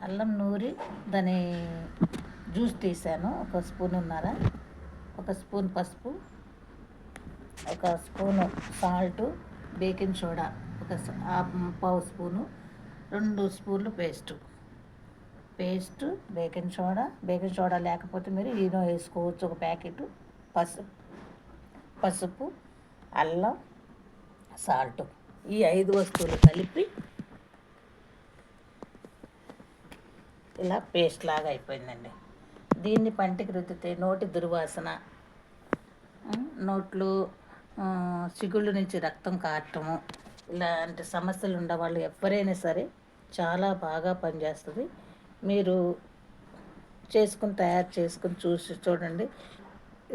అల్లం నూరి దాని జ్యూస్ తీసాను. ఒక స్పూనున్నర, ఒక స్పూన్ పసుపు, ఒక స్పూను సాల్టు, బేకింగ్ సోడా ఒక పావు స్పూను, 2 స్పూన్లు పేస్టు, బేకింగ్ సోడా లేకపోతే మీరు ఈనో వేసుకోవచ్చు ఒక ప్యాకెట్. పసుపు, అల్లం, సాల్ట్, ఈ 5 వస్తువులు కలిపి ఇలా పేస్ట్ లాగా అయిపోయిందండి. దీన్ని పంటికి రుద్దితే నోటి దుర్వాసన, నోట్లో చిగుళ్ళు నుంచి రక్తం కారటము, ఇలాంటి సమస్యలు ఉండేవాళ్ళు ఎవరైనా సరే చాలా బాగా పనిచేస్తుంది. మీరు తయారు చేసుకుని చూడండి.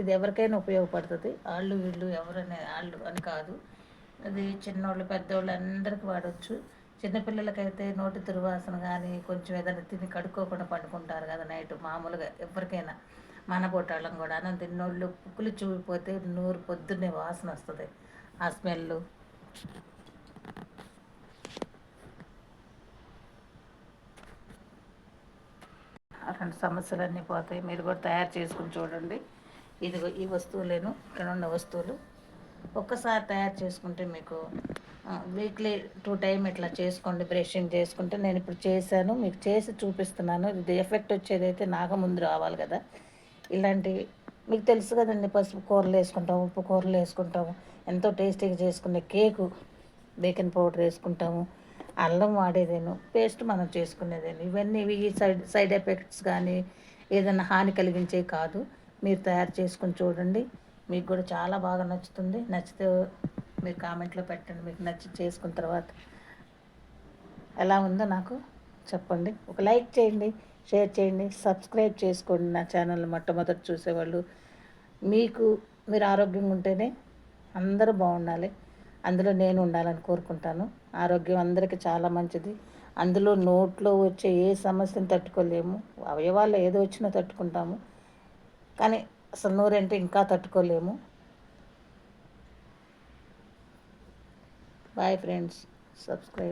ఇది ఎవరికైనా ఉపయోగపడుతుంది. వాళ్ళు వీళ్ళు ఎవరైనా వాళ్ళు అని కాదు, అది చిన్నోళ్ళు పెద్దోళ్ళు అందరికీ వాడవచ్చు. చిన్నపిల్లలకైతే నోటి దుర్వాసన కానీ కొంచెం ఏదైనా తిని కడుక్కోకుండా పండుకుంటారు కదా నైట్, మామూలుగా ఎవరికైనా మన పొట్టాళ్ళం కూడా అన్నం తిన్నోళ్ళు పుక్కులు చూపిపోతే నోరు పొద్దున్నే వాసన వస్తుంది. ఆ స్మెల్ అలాంటి సమస్యలన్నీ పోతాయి. మీరు కూడా తయారు చేసుకుని చూడండి. ఇదిగో ఈ వస్తువులేను, ఇక్కడ ఉన్న వస్తువులు ఒక్కసారి తయారు చేసుకుంటే మీకు వీక్లీ 2 టైం ఇట్లా చేసుకోండి. బ్రషింగ్ చేసుకుంటే నేను ఇప్పుడు చేశాను, మీకు చేసి చూపిస్తున్నాను. ఇది ఎఫెక్ట్ వచ్చేదైతే నాకు ముందు రావాలి కదా. ఇలాంటివి మీకు తెలుసు కదండి, పసుపు కూరలు వేసుకుంటాము, ఉప్పు కూరలు వేసుకుంటాము, ఎంతో టేస్టీగా చేసుకునే కేకు బేకింగ్ పౌడర్ వేసుకుంటాము, అల్లం వాడేదేను, పేస్ట్ మనం చేసుకునేదేను. ఇవన్నీ ఈ సైడ్ ఎఫెక్ట్స్ కానీ ఏదైనా హాని కలిగించేవి కాదు. మీరు తయారు చేసుకుని చూడండి, మీకు కూడా చాలా బాగా నచ్చుతుంది. నచ్చితే మీరు కామెంట్లో పెట్టండి, మీకు నచ్చి చేసుకున్న తర్వాత ఎలా ఉందో నాకు చెప్పండి. ఒక లైక్ చేయండి, షేర్ చేయండి, సబ్స్క్రైబ్ చేసుకోండి నా ఛానల్. మొట్టమొదటి చూసేవాళ్ళు మీరు ఆరోగ్యంగా ఉంటేనే అందరూ బాగుండాలి, అందులో నేను ఉండాలని కోరుకుంటాను. ఆరోగ్యం అందరికీ చాలా మంచిది. అందులో నోట్లో వచ్చే ఏ సమస్యను తట్టుకోలేము, అవయవాల్లో ఏదో వచ్చినా తట్టుకుంటాము, కానీ అసలు నోరంటే ఇంకా తట్టుకోలేము. Bye friends, subscribe.